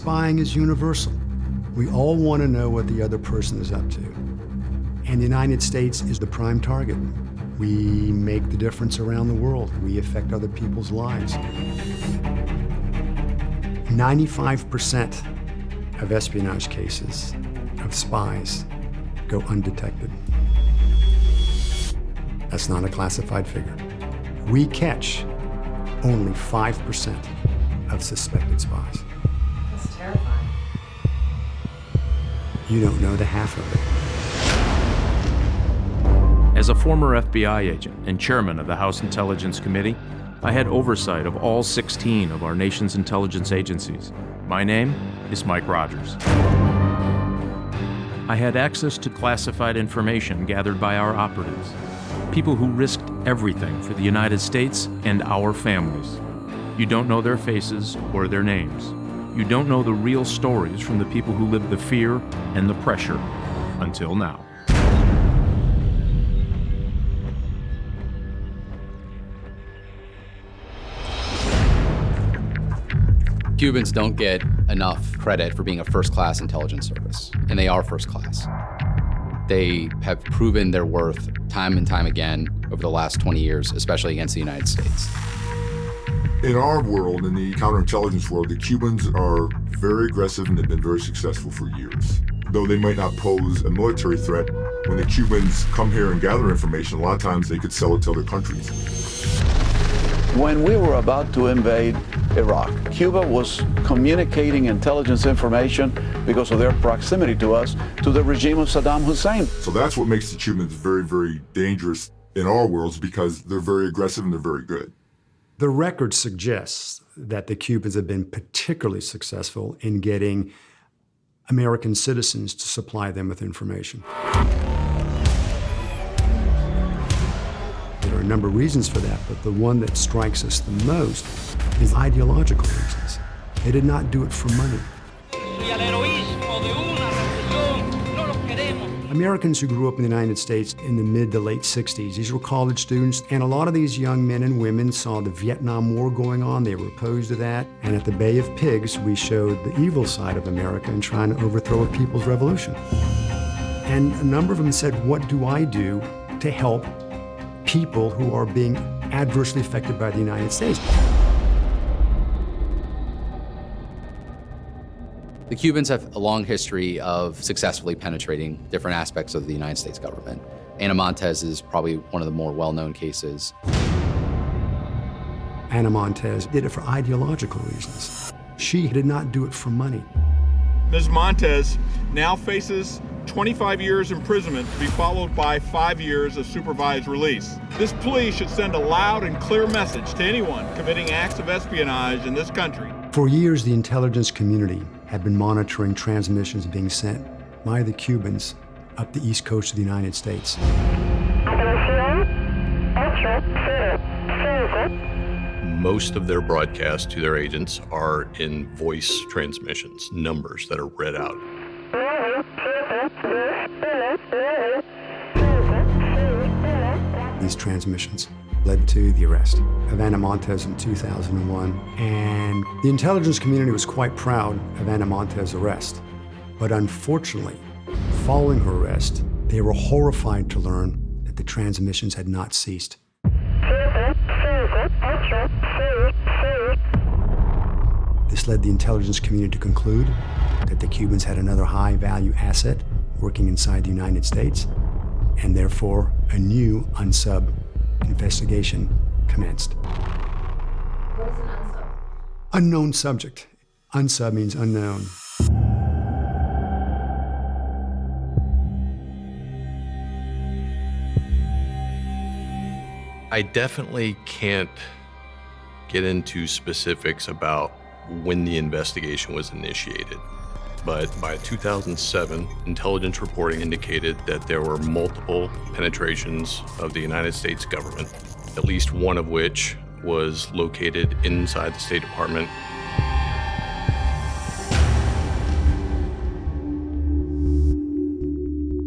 spying is universal. We all want to know what the other person is up to. And the United States is the prime target. We make the difference around the world. We affect other people's lives. 95% of espionage cases of spies go undetected. That's not a classified figure. We catch only 5% of suspected spies. That's terrifying. You don't know the half of it. As a former FBI agent and chairman of the House Intelligence Committee, I had oversight of all 16 of our nation's intelligence agencies. My name is Mike Rogers. I had access to classified information gathered by our operatives, people who risked everything for the United States and our families. You don't know their faces or their names. You don't know the real stories from the people who lived the fear and the pressure until now. Cubans don't get enough credit for being a first-class intelligence service, and they are first class. They have proven their worth time and time again over the last 20 years, especially against the United States. In our world, in the counterintelligence world, the Cubans are very aggressive and have been very successful for years. Though they might not pose a military threat, when the Cubans come here and gather information, a lot of times they could sell it to other countries. When we were about to invade Iraq, Cuba was communicating intelligence information because of their proximity to us, to the regime of Saddam Hussein. So that's what makes the Cubans very, very dangerous in our worlds, because they're very aggressive and they're very good. The record suggests that the Cubans have been particularly successful in getting American citizens to supply them with information. There are a number of reasons for that, but the one that strikes us the most is ideological reasons. They did not do it for money. Americans who grew up in the United States in the mid to late 60s, these were college students, and a lot of these young men and women saw the Vietnam War going on. They were opposed to that. And at the Bay of Pigs, we showed the evil side of America in trying to overthrow a people's revolution. And a number of them said, what do I do to help people who are being adversely affected by the United States? The Cubans have a long history of successfully penetrating different aspects of the United States government. Ana Montes is probably one of the more well-known cases. Ana Montes did it for ideological reasons. She did not do it for money. Ms. Montes now faces 25 years imprisonment to be followed by 5 years of supervised release. This plea should send a loud and clear message to anyone committing acts of espionage in this country. For years, the intelligence community had been monitoring transmissions being sent by the Cubans up the east coast of the United States. Most of their broadcasts to their agents are in voice transmissions, numbers that are read out. These transmissions led to the arrest of Ana Montes in 2001, and the intelligence community was quite proud of Ana Montes' arrest. But unfortunately, following her arrest, they were horrified to learn that the transmissions had not ceased. This led the intelligence community to conclude that the Cubans had another high-value asset working inside the United States, and therefore a new unsub investigation commenced. What is an unsub? Unknown subject. Unsub means unknown. I definitely can't get into specifics about when the investigation was initiated, but by 2007, intelligence reporting indicated that there were multiple penetrations of the United States government, at least one of which was located inside the State Department.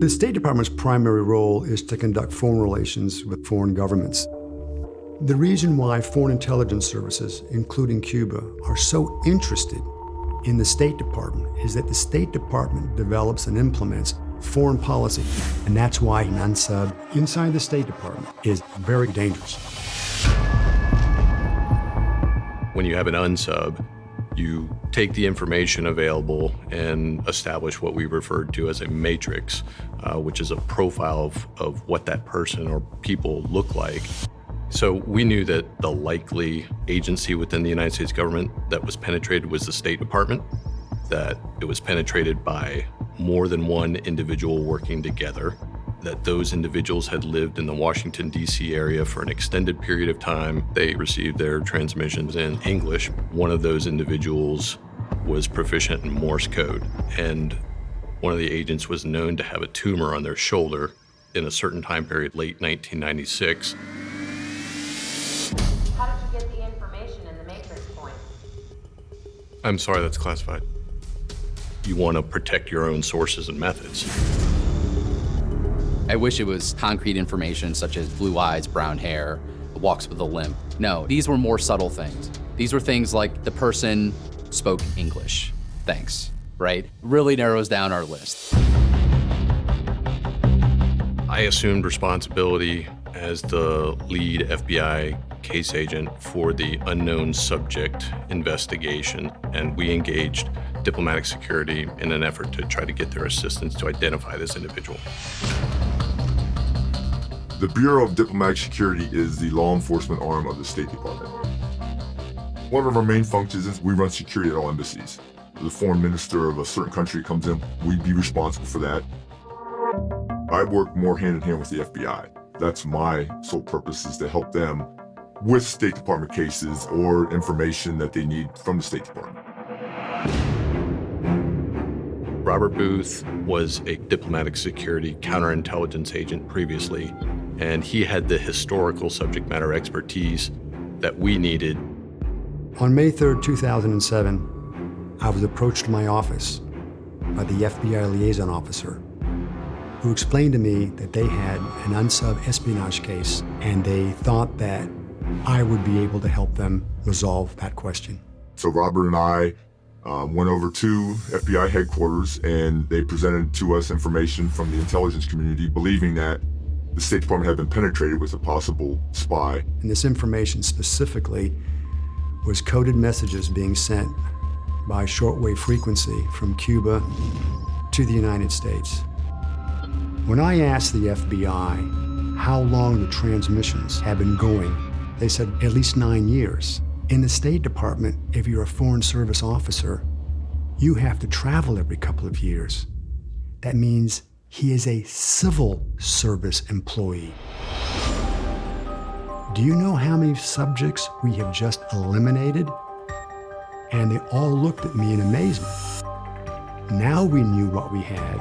The State Department's primary role is to conduct foreign relations with foreign governments. The reason why foreign intelligence services, including Cuba, are so interested in the State Department is that the State Department develops and implements foreign policy, and that's why an unsub inside the State Department is very dangerous. When you have an unsub, you take the information available and establish what we referred to as a matrix, which is a profile of what that person or people look like. So we knew that the likely agency within the United States government that was penetrated was the State Department, that it was penetrated by more than one individual working together, that those individuals had lived in the Washington, D.C. area for an extended period of time. They received their transmissions in English. One of those individuals was proficient in Morse code, and one of the agents was known to have a tumor on their shoulder in a certain time period, late 1996. How did you get the information in the matrix point? I'm sorry, that's classified. You want to protect your own sources and methods. I wish it was concrete information such as blue eyes, brown hair, walks with a limp. No, these were more subtle things. These were things like the person spoke English. Thanks, right? Really narrows down our list. I assumed responsibility as the lead FBI case agent for the unknown subject investigation, and we engaged diplomatic security in an effort to try to get their assistance to identify this individual. The Bureau of Diplomatic Security is the law enforcement arm of the State Department. One of our main functions is we run security at all embassies. The foreign minister of a certain country comes in, we'd be responsible for that. I work more hand in hand with the FBI. That's my sole purpose, is to help them with State Department cases or information that they need from the State Department. Robert Booth was a diplomatic security counterintelligence agent previously, and he had the historical subject matter expertise that we needed. On May 3rd, 2007, I was approached to my office by the FBI liaison officer, who explained to me that they had an unsub espionage case, and they thought that I would be able to help them resolve that question. So Robert and I went over to FBI headquarters, and they presented to us information from the intelligence community, believing that the State Department had been penetrated with a possible spy. And this information specifically was coded messages being sent by shortwave frequency from Cuba to the United States. When I asked the FBI how long the transmissions had been going, they said at least 9 years. In the State Department, if you're a Foreign Service officer, you have to travel every couple of years. That means he is a civil service employee. Do you know how many subjects we have just eliminated? And they all looked at me in amazement. Now we knew what we had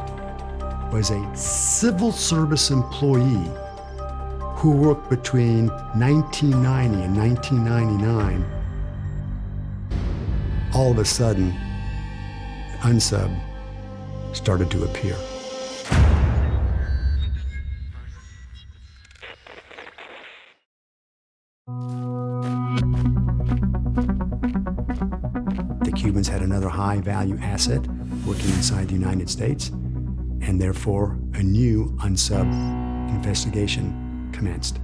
was a civil service employee who worked between 1990 and 1999. All of a sudden, unsub started to appear. The Cubans had another high-value asset working inside the United States, and therefore a new unsub investigation commenced.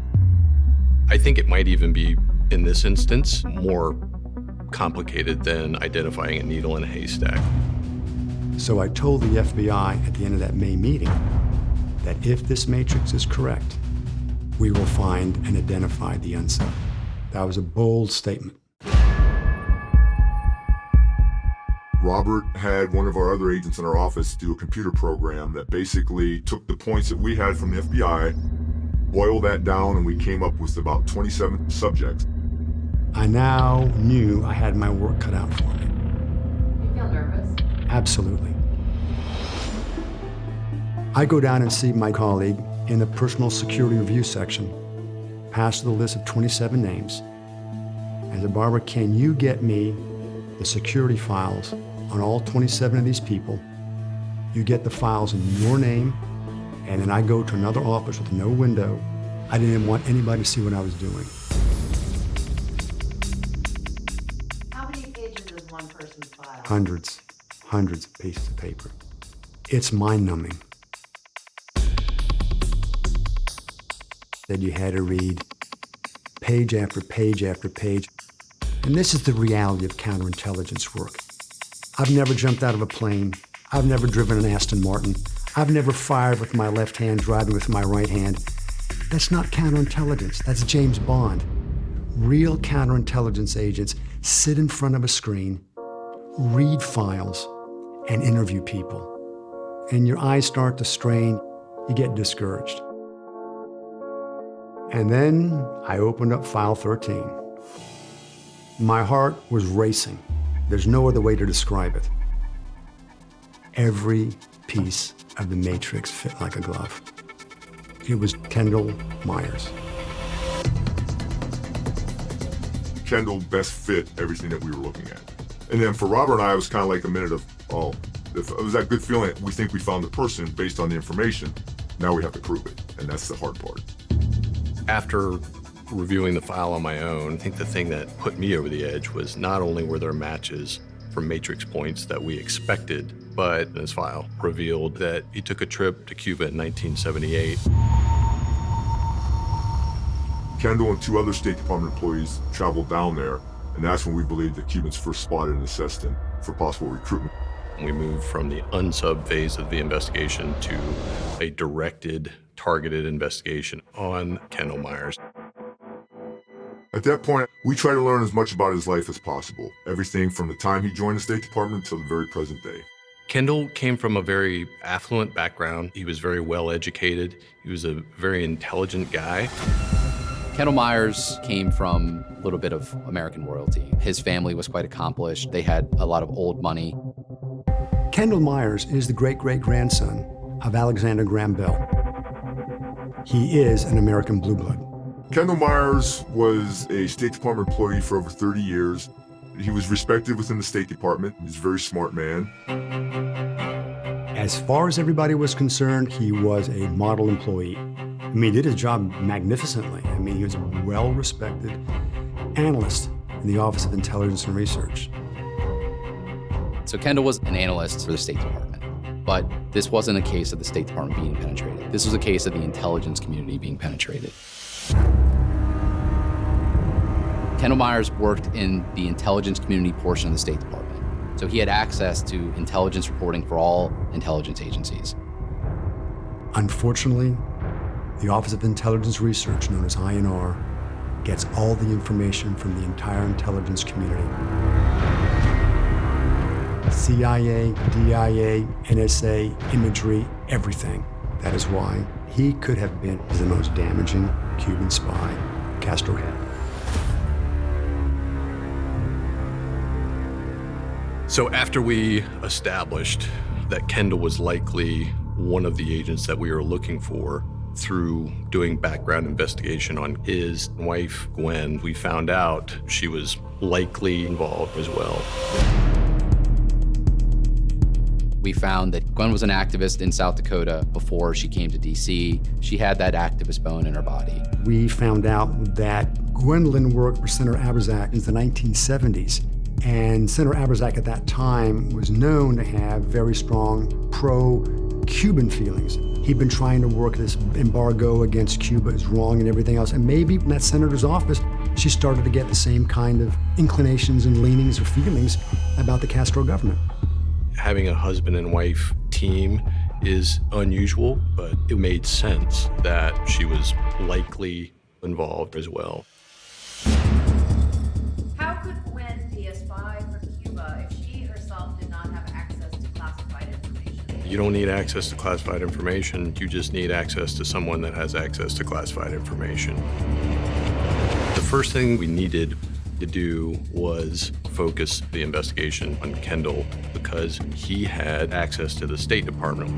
I think it might even be, in this instance, more complicated than identifying a needle in a haystack. So I told the FBI at the end of that May meeting that if this matrix is correct, we will find and identify the unsub. That was a bold statement. Robert had one of our other agents in our office do a computer program that basically took the points that we had from the FBI, boiled that down, and we came up with about 27 subjects. I now knew I had my work cut out for me. You feel nervous? Absolutely. I go down and see my colleague in the personal security review section, pass the list of 27 names. I said, Barbara, can you get me the security files on all 27 of these people? You get the files in your name, and then I go to another office with no window. I didn't want anybody to see what I was doing. How many pages is one person's file? Hundreds. hundreds of pieces of paper. It's mind-numbing that you had to read page after page after page. And this is the reality of counterintelligence work. I've never jumped out of a plane. I've never driven an Aston Martin. I've never fired with my left hand, driving with my right hand. That's not counterintelligence. That's James Bond. Real counterintelligence agents sit in front of a screen, read files, and interview people. And your eyes start to strain, you get discouraged. And then I opened up file 13. My heart was racing. There's no other way to describe it. Every piece of the matrix fit like a glove. It was Kendall Myers. Kendall best fit everything that we were looking at. And then for Robert and I, it was kind of like a minute of, oh, if it was that good feeling, we think we found the person based on the information. Now we have to prove it, and that's the hard part. After reviewing the file on my own, I think the thing that put me over the edge was not only were there matches for matrix points that we expected, but this file revealed that he took a trip to Cuba in 1978. Kendall and 2 other State Department employees traveled down there, and that's when we believed the Cubans first spotted and assessed him for possible recruitment. We moved from the unsub phase of the investigation to a directed, targeted investigation on Kendall Myers. At that point, we tried to learn as much about his life as possible, everything from the time he joined the State Department until the very present day. Kendall came from a very affluent background. He was very well educated. He was a very intelligent guy. Kendall Myers came from a little bit of American royalty. His family was quite accomplished. They had a lot of old money. Kendall Myers is the great-great-grandson of Alexander Graham Bell. He is an American blue blood. Kendall Myers was a State Department employee for over 30 years. He was respected within the State Department. He's a very smart man. As far as everybody was concerned, he was a model employee. I mean, he did his job magnificently. I mean, he was a well-respected analyst in the Office of Intelligence and Research. So Kendall was an analyst for the State Department, but this wasn't a case of the State Department being penetrated. This was a case of the intelligence community being penetrated. Kendall Myers worked in the intelligence community portion of the State Department, so he had access to intelligence reporting for all intelligence agencies. Unfortunately, the Office of Intelligence Research, known as INR, gets all the information from the entire intelligence community. CIA, DIA, NSA, imagery, everything. That is why he could have been the most damaging Cuban spy Castro had. So after we established that Kendall was likely one of the agents that we were looking for, through doing background investigation on his wife, Gwen, we found out she was likely involved as well. We found that Gwen was an activist in South Dakota before she came to DC. She had that activist bone in her body. We found out that Gwendolyn worked for Senator Abrazac in the 1970s. And Senator Abrazac at that time was known to have very strong pro-Cuban feelings. He'd been trying to work this embargo against Cuba is wrong and everything else. And maybe in that senator's office, she started to get the same kind of inclinations and leanings or feelings about the Castro government. Having a husband and wife team is unusual, but it made sense that she was likely involved as well. How could Gwen be a spy for Cuba if she herself did not have access to classified information? You don't need access to classified information, you just need access to someone that has access to classified information. The first thing we needed to do was focus the investigation on Kendall because he had access to the State Department.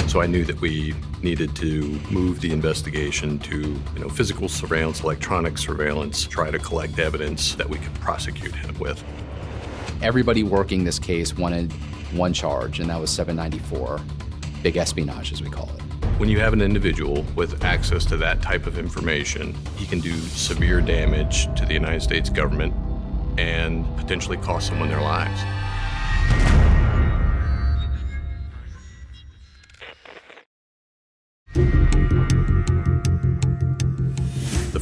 So I knew that we needed to move the investigation to, physical surveillance, electronic surveillance, try to collect evidence that we could prosecute him with. Everybody working this case wanted one charge, and that was 794, big espionage, as we call it. When you have an individual with access to that type of information, he can do severe damage to the United States government and potentially cost someone their lives.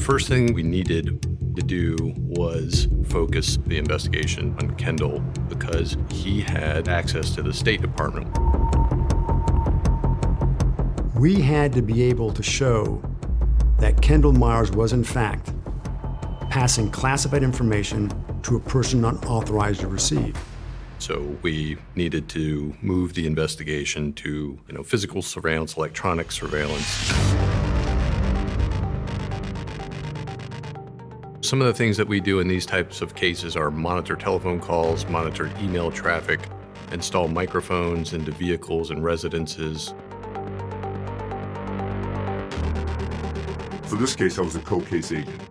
first thing we needed to do was focus the investigation on Kendall because he had access to the State Department. We had to be able to show that Kendall Myers was in fact passing classified information to a person not authorized to receive. So we needed to move the investigation to, physical surveillance, electronic surveillance. Some of the things that we do in these types of cases are monitor telephone calls, monitor email traffic, install microphones into vehicles and residences. For this case, I was a co-case agent.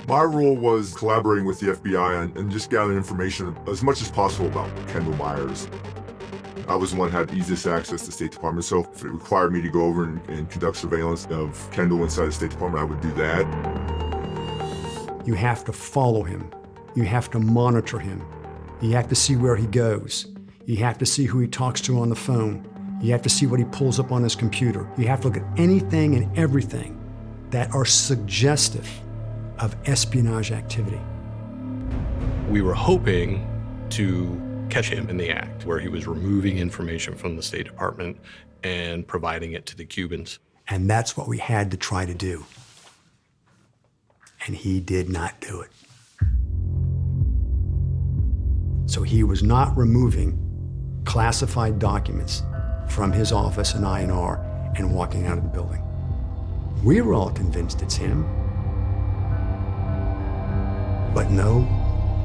My role was collaborating with the FBI and just gathering information as much as possible about Kendall Myers. I was the one who had easiest access to the State Department, so if it required me to go over and conduct surveillance of Kendall inside the State Department, I would do that. You have to follow him. You have to monitor him. You have to see where he goes. You have to see who he talks to on the phone. You have to see what he pulls up on his computer. You have to look at anything and everything that are suggestive of espionage activity. We were hoping to catch him in the act, where he was removing information from the State Department and providing it to the Cubans. And that's what we had to try to do. And he did not do it. So he was not removing classified documents from his office in INR and walking out of the building. We were all convinced it's him. But no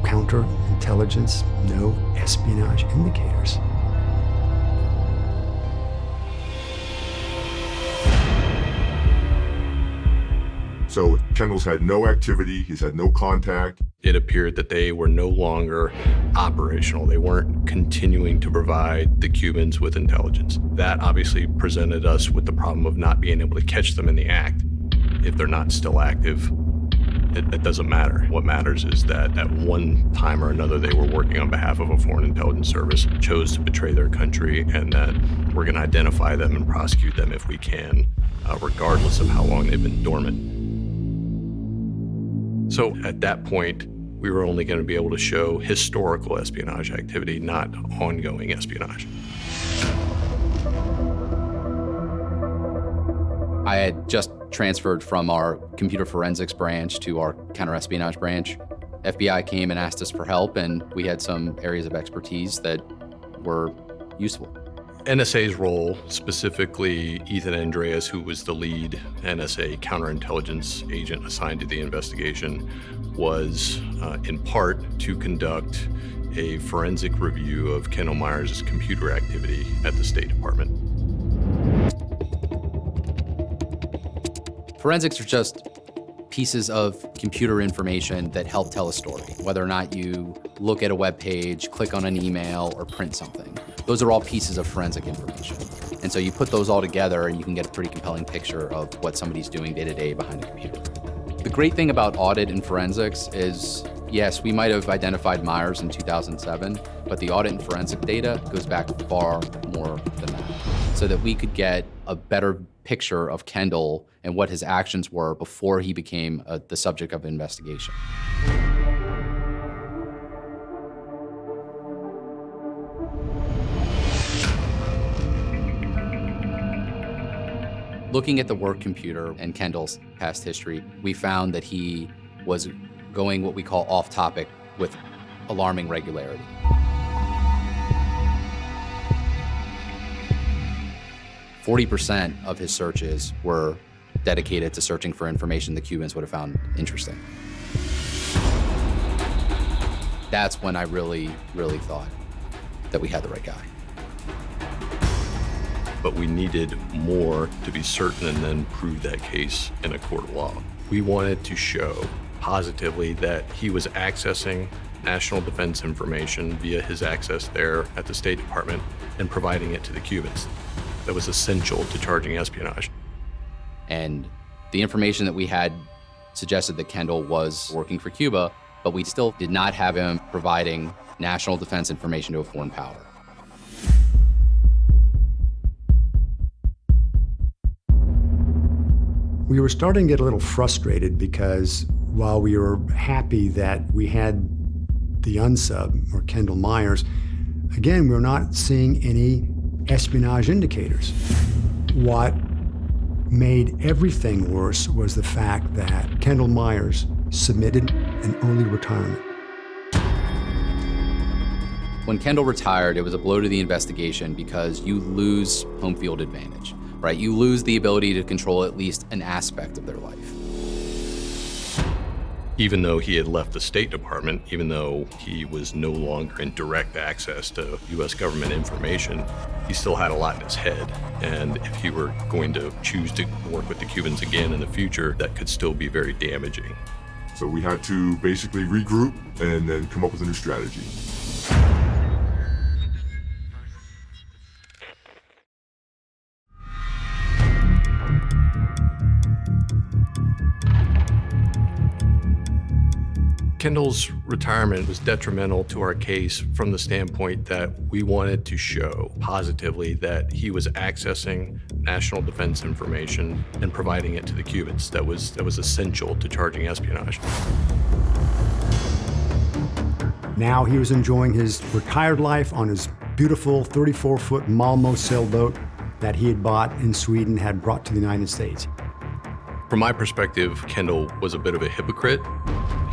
counterintelligence, no espionage indicators. So Kendall's had no activity, he's had no contact. It appeared that they were no longer operational. They weren't continuing to provide the Cubans with intelligence. That obviously presented us with the problem of not being able to catch them in the act. If they're not still active, it doesn't matter. What matters is that at one time or another, they were working on behalf of a foreign intelligence service, chose to betray their country, and that we're going to identify them and prosecute them if we can, regardless of how long they've been dormant. So at that point, we were only going to be able to show historical espionage activity, not ongoing espionage. I had just transferred from our computer forensics branch to our counterespionage branch. FBI came and asked us for help, and we had some areas of expertise that were useful. NSA's role, specifically Ethan Andreas, who was the lead NSA counterintelligence agent assigned to the investigation, was in part to conduct a forensic review of Kendall Myers' computer activity at the State Department. Forensics are just pieces of computer information that help tell a story, whether or not you look at a web page, click on an email, or print something. Those are all pieces of forensic information. And so you put those all together and you can get a pretty compelling picture of what somebody's doing day to day behind a computer. The great thing about audit and forensics is, yes, we might have identified Myers in 2007, but the audit and forensic data goes back far more than that, so that we could get a better picture of Kendall and what his actions were before he became the subject of investigation. Looking at the work computer and Kendall's past history, we found that he was going what we call off topic with alarming regularity. % of his searches were dedicated to searching for information the Cubans would have found interesting. That's when I really thought that we had the right guy. But we needed more to be certain and then prove that case in a court of law. We wanted to show positively that he was accessing national defense information via his access there at the State Department and providing it to the Cubans. That was essential to charging espionage. And the information that we had suggested that Kendall was working for Cuba, but we still did not have him providing national defense information to a foreign power. We were starting to get a little frustrated because while we were happy that we had the unsub, or Kendall Myers, again, we're not seeing any espionage indicators. What made everything worse was the fact that Kendall Myers submitted an early retirement. When Kendall retired, it was a blow to the investigation because you lose home field advantage, right? You lose the ability to control at least an aspect of their life. Even though he had left the State Department, even though he was no longer in direct access to U.S. government information, he still had a lot in his head. And if he were going to choose to work with the Cubans again in the future, that could still be very damaging. So we had to basically regroup and then come up with a new strategy. Kendall's retirement was detrimental to our case from the standpoint that we wanted to show positively that he was accessing national defense information and providing it to the Cubans. That was essential to charging espionage. Now he was enjoying his retired life on his beautiful 34-foot Malmo sailboat that he had bought in Sweden, had brought to the United States. From my perspective, Kendall was a bit of a hypocrite.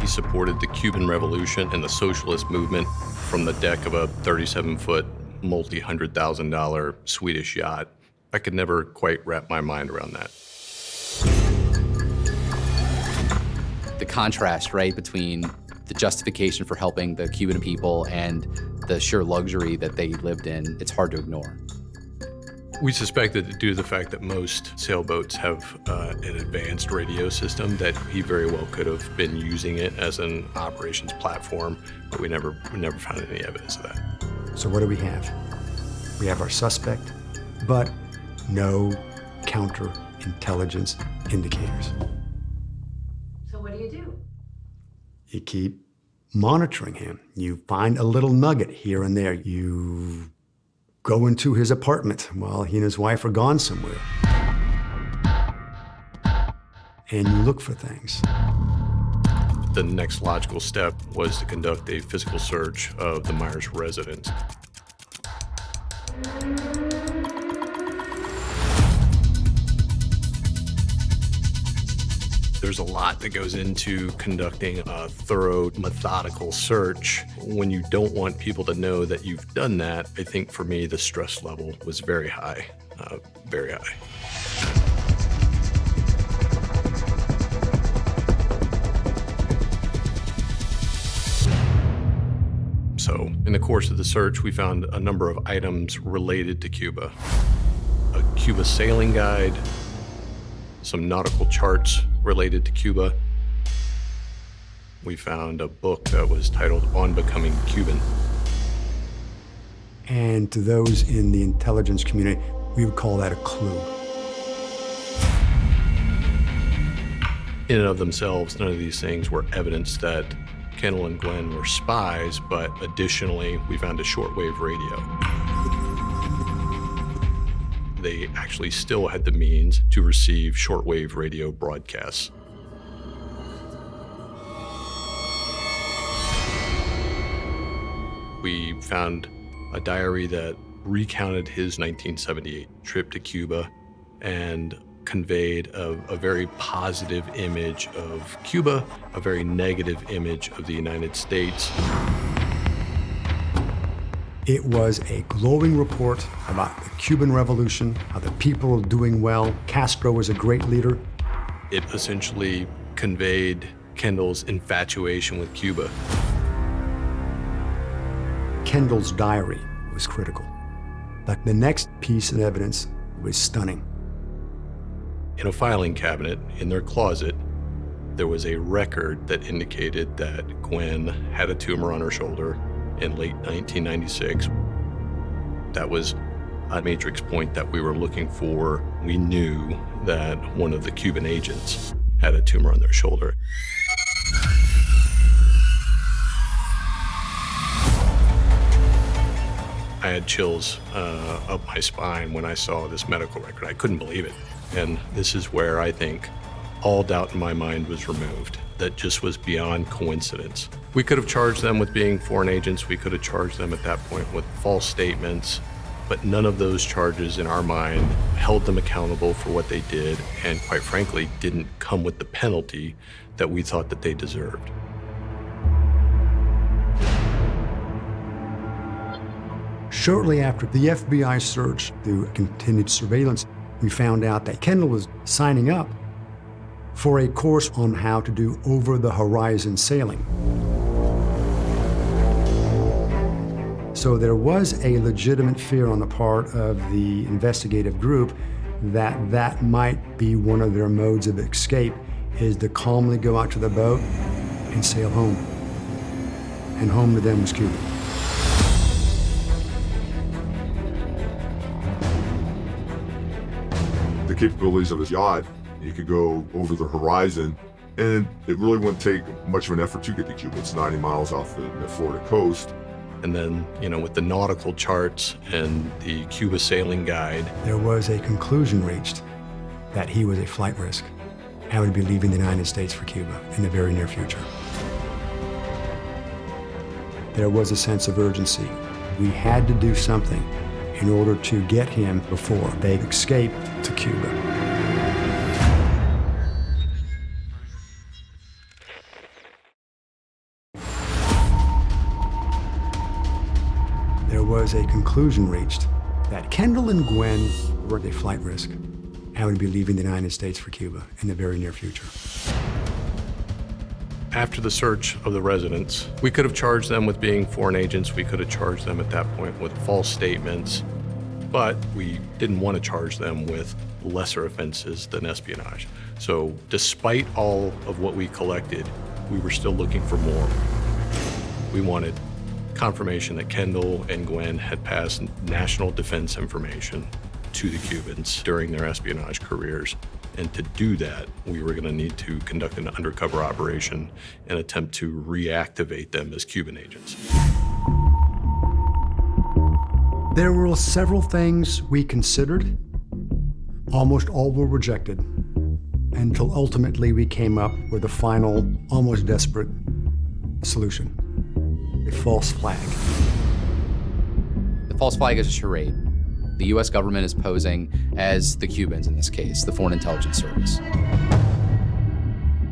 He supported the Cuban Revolution and the socialist movement from the deck of a 37-foot, multi-$100,000 Swedish yacht. I could never quite wrap my mind around that. The contrast, right, between the justification for helping the Cuban people and the sheer luxury that they lived in, it's hard to ignore. We suspected that due to the fact that most sailboats have an advanced radio system, that he very well could have been using it as an operations platform, but we never found any evidence of that. So what do we have? We have our suspect, but no counterintelligence indicators. So what do? You keep monitoring him. You find a little nugget here and there. You go into his apartment while he and his wife are gone somewhere. And you look for things. The next logical step was to conduct a physical search of the Myers residence. There's a lot that goes into conducting a thorough, methodical search. When you don't want people to know that you've done that, I think for me, the stress level was very high, very high. So in the course of the search, we found a number of items related to Cuba. A Cuba sailing guide, some nautical charts related to Cuba. We found a book that was titled On Becoming Cuban. And to those in the intelligence community, we would call that a clue. In and of themselves, none of these things were evidence that Kendall and Gwen were spies, but additionally, we found a shortwave radio. They actually still had the means to receive shortwave radio broadcasts. We found a diary that recounted his 1978 trip to Cuba and conveyed a very positive image of Cuba, a very negative image of the United States. It was a glowing report about the Cuban Revolution, how the people were doing well. Castro was a great leader. It essentially conveyed Kendall's infatuation with Cuba. Kendall's diary was critical. But the next piece of evidence was stunning. In a filing cabinet in their closet, there was a record that indicated that Gwen had a tumor on her shoulder in late 1996. That was a matrix point that we were looking for. We knew that one of the Cuban agents had a tumor on their shoulder. I had chills up my spine when I saw this medical record. I couldn't believe it. And this is where I think all doubt in my mind was removed. That just was beyond coincidence. We could have charged them with being foreign agents. We could have charged them at that point with false statements, but none of those charges in our mind held them accountable for what they did, and quite frankly, didn't come with the penalty that we thought that they deserved. Shortly after the FBI search through continued surveillance, we found out that Kendall was signing up for a course on how to do over-the-horizon sailing. So there was a legitimate fear on the part of the investigative group that that might be one of their modes of escape, is to calmly go out to the boat and sail home. And home to them was Cuba. The capabilities of his yacht, you could go over the horizon, and it really wouldn't take much of an effort to get to Cuba. It's 90 miles off the Florida coast. And then, with the nautical charts and the Cuba sailing guide, There was a conclusion reached that he was a flight risk and would be leaving the United States for Cuba in the very near future. There was a sense of urgency. We had to do something in order to get him before they escaped to Cuba. There was a conclusion reached that Kendall and Gwen were a flight risk and would be leaving the United States for Cuba in the very near future. after the search of the residence, we could have charged them with being foreign agents. We could have charged them at that point with false statements, but we didn't want to charge them with lesser offenses than espionage. So despite all of what we collected, we were still looking for more. We wanted confirmation that Kendall and Gwen had passed national defense information to the Cubans during their espionage careers. And to do that, we were going to need to conduct an undercover operation and attempt to reactivate them as Cuban agents. There were several things we considered. Almost all were rejected, until ultimately we came up with a final, almost desperate solution: a false flag. The false flag is a charade. The U.S. government is posing as the Cubans in this case, the Foreign Intelligence Service.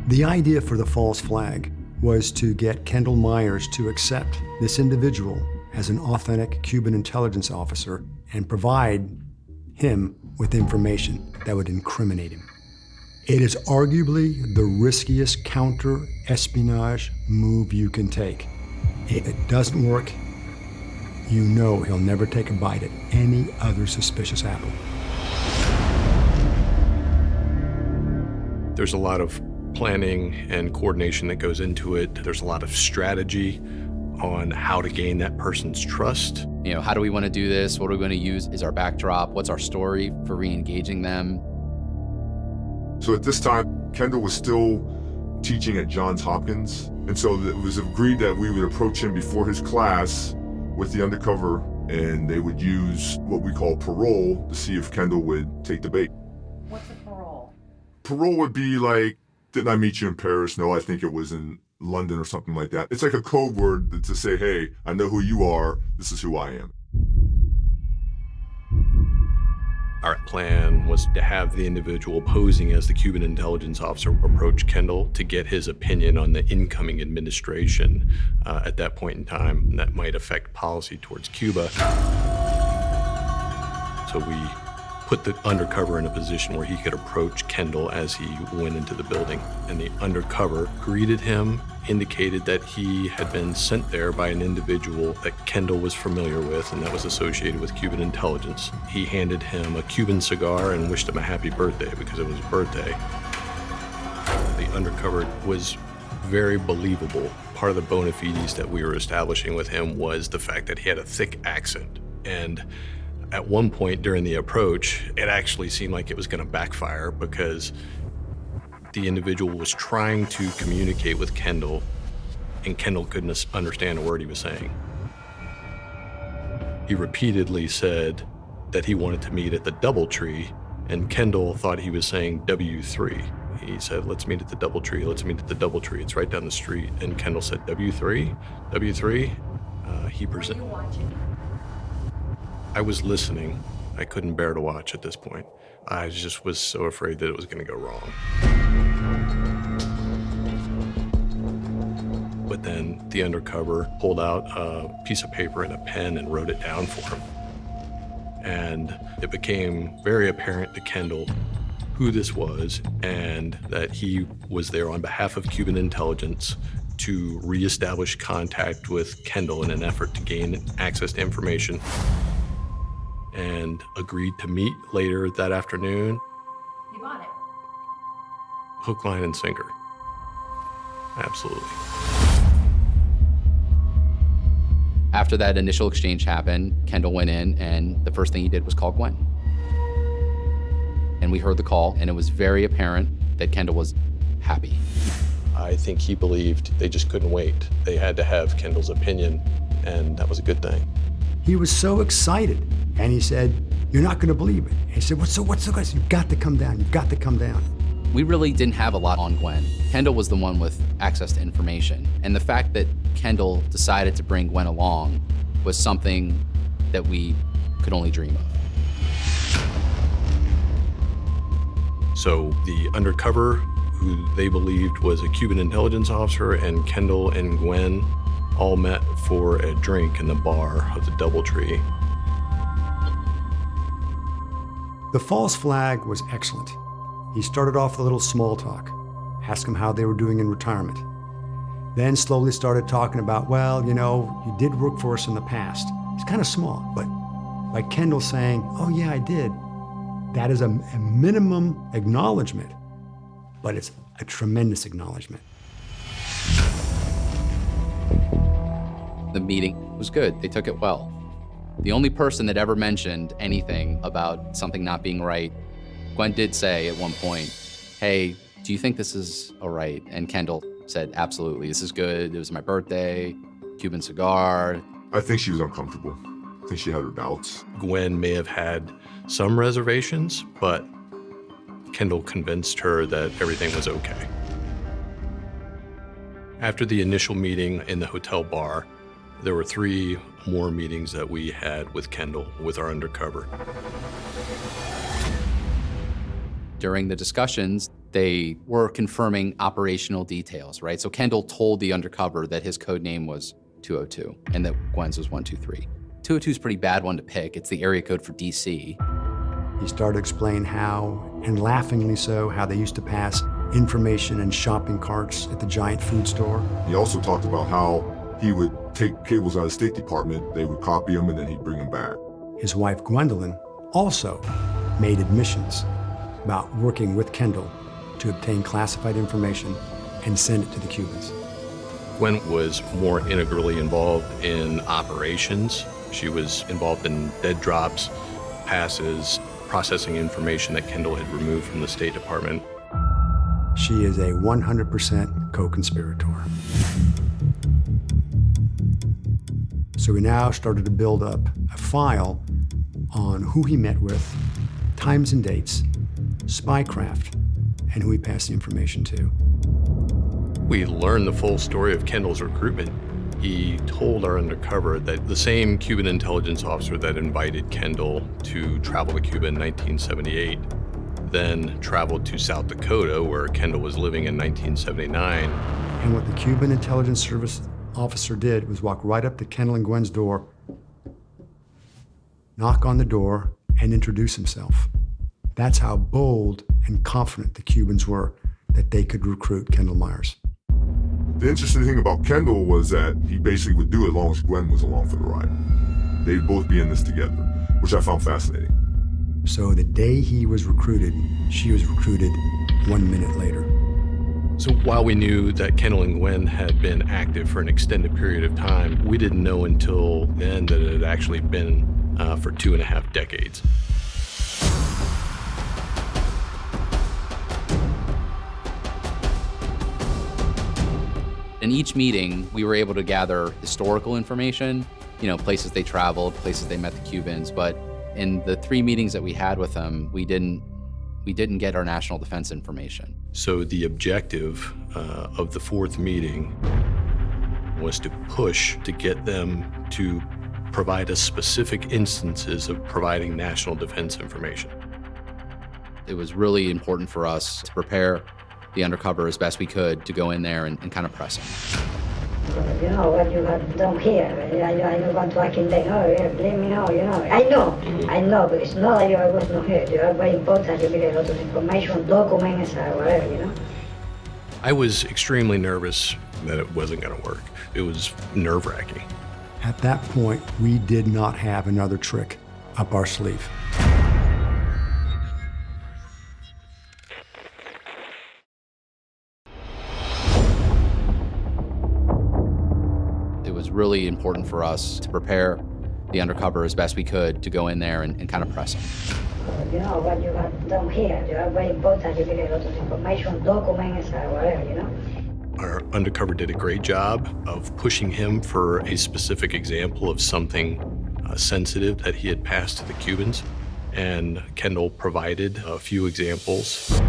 The idea for the false flag was to get Kendall Myers to accept this individual as an authentic Cuban intelligence officer and provide him with information that would incriminate him. It is arguably the riskiest counter-espionage move you can take. If it doesn't work, you know he'll never take a bite at any other suspicious apple. There's a lot of planning and coordination that goes into it. There's a lot of strategy on how to gain that person's trust. You know, how do we want to do this? What are we going to use as our backdrop? What's our story for re-engaging them? So at this time, Kendall was still teaching at Johns Hopkins. And so it was agreed that we would approach him before his class with the undercover, and they would use what we call parole to see if Kendall would take the bait. What's a parole? Parole would be like, didn't I meet you in Paris? No, I think it was in London or something like that. It's like a code word to say, hey, I know who you are, this is who I am. Our plan was to have the individual posing as the Cuban intelligence officer approach Kendall to get his opinion on the incoming administration at that point in time that might affect policy towards Cuba. So we put the undercover in a position where he could approach Kendall as he went into the building. And the undercover greeted him, indicated that he had been sent there by an individual that Kendall was familiar with and that was associated with Cuban intelligence. He handed him a Cuban cigar and wished him a happy birthday because it was his birthday. The undercover was very believable. Part of the bona fides that we were establishing with him was the fact that he had a thick accent. And at one point during the approach, it actually seemed like it was going to backfire because the individual was trying to communicate with Kendall, and Kendall couldn't understand a word he was saying. He repeatedly said that he wanted to meet at the DoubleTree, and Kendall thought he was saying W3. He said, let's meet at the DoubleTree, let's meet at the DoubleTree. It's right down the street. And Kendall said, W3? W3? He presented. I was listening. I couldn't bear to watch at this point. I just was so afraid that it was going to go wrong. But then the undercover pulled out a piece of paper and a pen and wrote it down for him. And it became very apparent to Kendall who this was and that he was there on behalf of Cuban intelligence to reestablish contact with Kendall in an effort to gain access to information, and agreed to meet later that afternoon. You bought it. Hook, line, and sinker. Absolutely. After that initial exchange happened, Kendall went in, and the first thing he did was call Gwen. And we heard the call, and it was very apparent that Kendall was happy. I think he believed they just couldn't wait. They had to have Kendall's opinion, and that was a good thing. He was so excited, and he said, "You're not going to believe it." And he said, what's the guys? You've got to come down. You've got to come down. We really didn't have a lot on Gwen. Kendall was the one with access to information. And the fact that Kendall decided to bring Gwen along was something that we could only dream of. So the undercover, who they believed was a Cuban intelligence officer, and Kendall and Gwen all met for a drink in the bar of the DoubleTree. The false flag was excellent. He started off with a little small talk, asked them how they were doing in retirement. Then slowly started talking about, well, you know, you did work for us in the past. It's kind of small, but by Kendall saying, oh yeah, I did, that is a minimum acknowledgement, but it's a tremendous acknowledgement. The meeting was good. They took it well. The only person that ever mentioned anything about something not being right, Gwen did say at one point, hey, do you think this is all right? And Kendall said, absolutely, this is good. It was my birthday, Cuban cigar. I think she was uncomfortable. I think she had her doubts. Gwen may have had some reservations, but Kendall convinced her that everything was okay. After the initial meeting in the hotel bar, there were 3 more meetings that we had with Kendall, with our undercover. During the discussions, they were confirming operational details, right? So Kendall told the undercover that his code name was 202 and that Gwen's was 123. 202 is a pretty bad one to pick. It's the area code for DC. He started to explain how, and laughingly so, how they used to pass information in shopping carts at the giant food store. He also talked about how he would take cables out of the State Department, they would copy them, and then he'd bring them back. His wife, Gwendolyn, also made admissions about working with Kendall to obtain classified information and send it to the Cubans. Gwen was more integrally involved in operations. She was involved in dead drops, passes, processing information that Kendall had removed from the State Department. She is a 100% co-conspirator. So we now started to build up a file on who he met with, times and dates, Spycraft, and who he passed the information to. We learned the full story of Kendall's recruitment. He told our undercover that the same Cuban intelligence officer that invited Kendall to travel to Cuba in 1978 then traveled to South Dakota, where Kendall was living in 1979. And what the Cuban intelligence service officer did was walk right up to Kendall and Gwen's door, knock on the door, and introduce himself. That's how bold and confident the Cubans were that they could recruit Kendall Myers. The interesting thing about Kendall was that he basically would do it as long as Gwen was along for the ride. They'd both be in this together, which I found fascinating. So the day he was recruited, she was recruited 1 minute later. So while we knew that Kendall and Gwen had been active for an extended period of time, we didn't know until then that it had actually been for 2.5 decades. In each meeting, we were able to gather historical information, places they traveled, places they met the Cubans, but in the 3 meetings that we had with them, we didn't We didn't get our national defense information. So the objective of the fourth meeting was to push to get them to provide us specific instances of providing national defense information. It was really important for us to prepare the undercover as best we could to go in there and kind of press him. You know what you have done here. I don't want to accusate. No, blame me now. You know. I know, but it's not that you was not here. You are very important. You get a lot of information, documents, or whatever. You know. I was extremely nervous that it wasn't going to work. It was nerve-wracking. At that point, we did not have another trick up our sleeve. It was really important for us to prepare the undercover as best we could to go in there and kind of press him. You know what you have done here. You are very important. You get a lot of information, documents, or whatever. You know. Our undercover did a great job of pushing him for a specific example of something sensitive that he had passed to the Cubans, and Kendall provided a few examples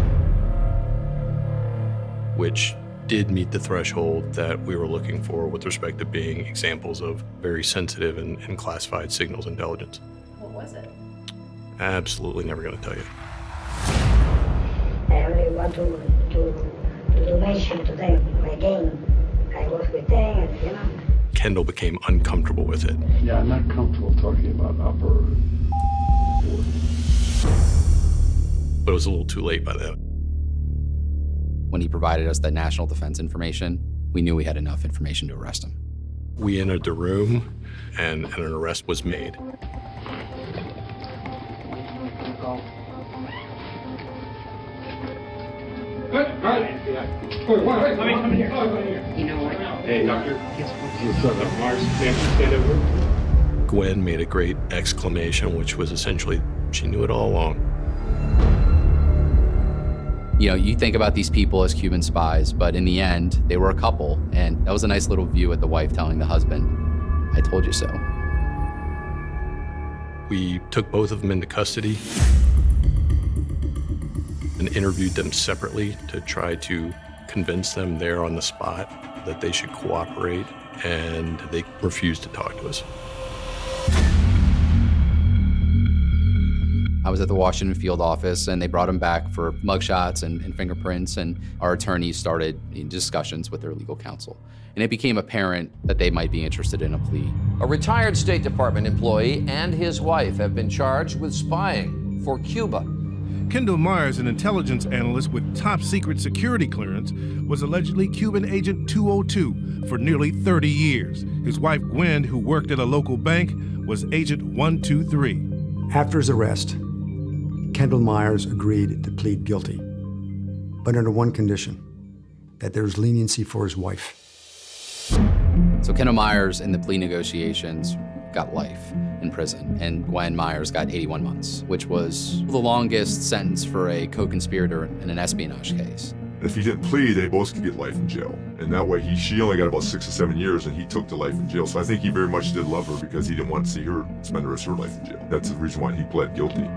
which did meet the threshold that we were looking for with respect to being examples of very sensitive and classified signals intelligence. What was it? Absolutely never going to tell you. I only want to mention to them again. I was with them, and you know. Kendall became uncomfortable with it. Yeah, I'm not comfortable talking about upper board. But it was a little too late by then. When he provided us that national defense information, we knew we had enough information to arrest him. We entered the room, and an arrest was made. Hey, doctor. What's Mars, stand over. Gwen made a great exclamation, which was essentially, she knew it all along. You know, you think about these people as Cuban spies, but in the end, they were a couple, and that was a nice little view at the wife telling the husband, "I told you so." We took both of them into custody and interviewed them separately to try to convince them there on the spot that they should cooperate, and they refused to talk to us. I was at the Washington field office, and they brought him back for mugshots and fingerprints, and our attorneys started discussions with their legal counsel. And it became apparent that they might be interested in a plea. A retired State Department employee and his wife have been charged with spying for Cuba. Kendall Myers, an intelligence analyst with top-secret security clearance, was allegedly Cuban Agent 202 for nearly 30 years. His wife, Gwen, who worked at a local bank, was Agent 123. After his arrest, Kendall Myers agreed to plead guilty, but under one condition, that there was leniency for his wife. So Kendall Myers in the plea negotiations got life in prison, and Gwen Myers got 81 months, which was the longest sentence for a co-conspirator in an espionage case. If he didn't plead, they both could get life in jail. And that way, she only got about 6 or 7 years, and he took the life in jail. So I think he very much did love her because he didn't want to see her spend the rest of her life in jail. That's the reason why he pled guilty.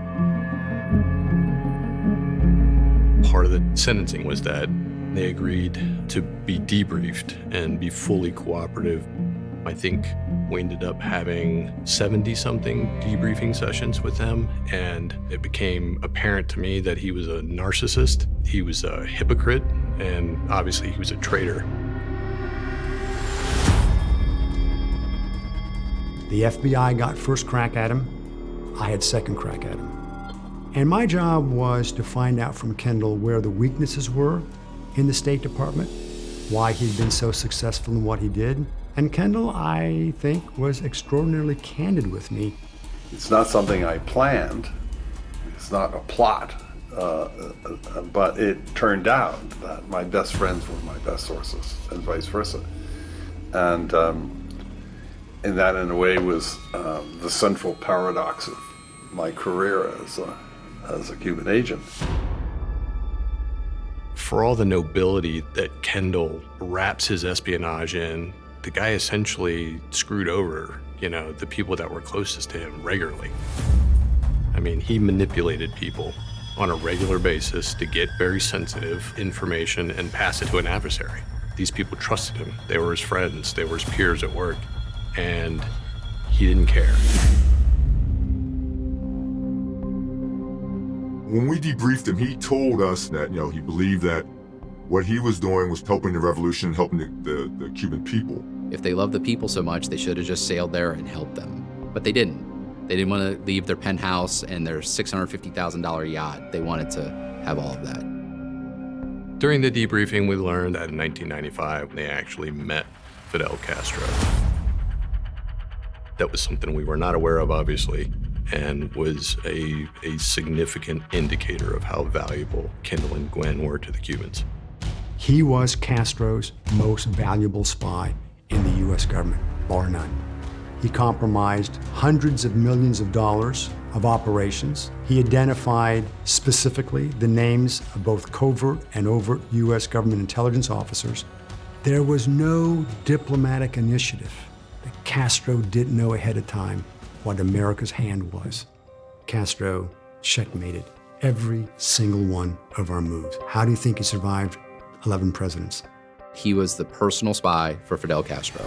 Part of the sentencing was that they agreed to be debriefed and be fully cooperative. I think we ended up having 70-something debriefing sessions with them, and it became apparent to me that he was a narcissist, he was a hypocrite, and obviously he was a traitor. The FBI got first crack at him. I had second crack at him. And my job was to find out from Kendall where the weaknesses were in the State Department, why he'd been so successful in what he did. And Kendall, I think, was extraordinarily candid with me. It's not something I planned. It's not a plot. But it turned out that my best friends were my best sources, and vice versa. And that, in a way, was the central paradox of my career as a Cuban agent. For all the nobility that Kendall wraps his espionage in, the guy essentially screwed over, the people that were closest to him regularly. I mean, he manipulated people on a regular basis to get very sensitive information and pass it to an adversary. These people trusted him. They were his friends. They were his peers at work. And he didn't care. When we debriefed him, he told us that, he believed that what he was doing was helping the revolution, helping the Cuban people. If they loved the people so much, they should have just sailed there and helped them. But they didn't. They didn't want to leave their penthouse and their $650,000 yacht. They wanted to have all of that. During the debriefing, we learned that in 1995, they actually met Fidel Castro. That was something we were not aware of, obviously, and was a significant indicator of how valuable Kendall and Gwen were to the Cubans. He was Castro's most valuable spy in the U.S. government, bar none. He compromised hundreds of millions of dollars of operations. He identified specifically the names of both covert and overt U.S. government intelligence officers. There was no diplomatic initiative that Castro didn't know ahead of time what America's hand was. Castro checkmated every single one of our moves. How do you think he survived 11 presidents? He was the personal spy for Fidel Castro.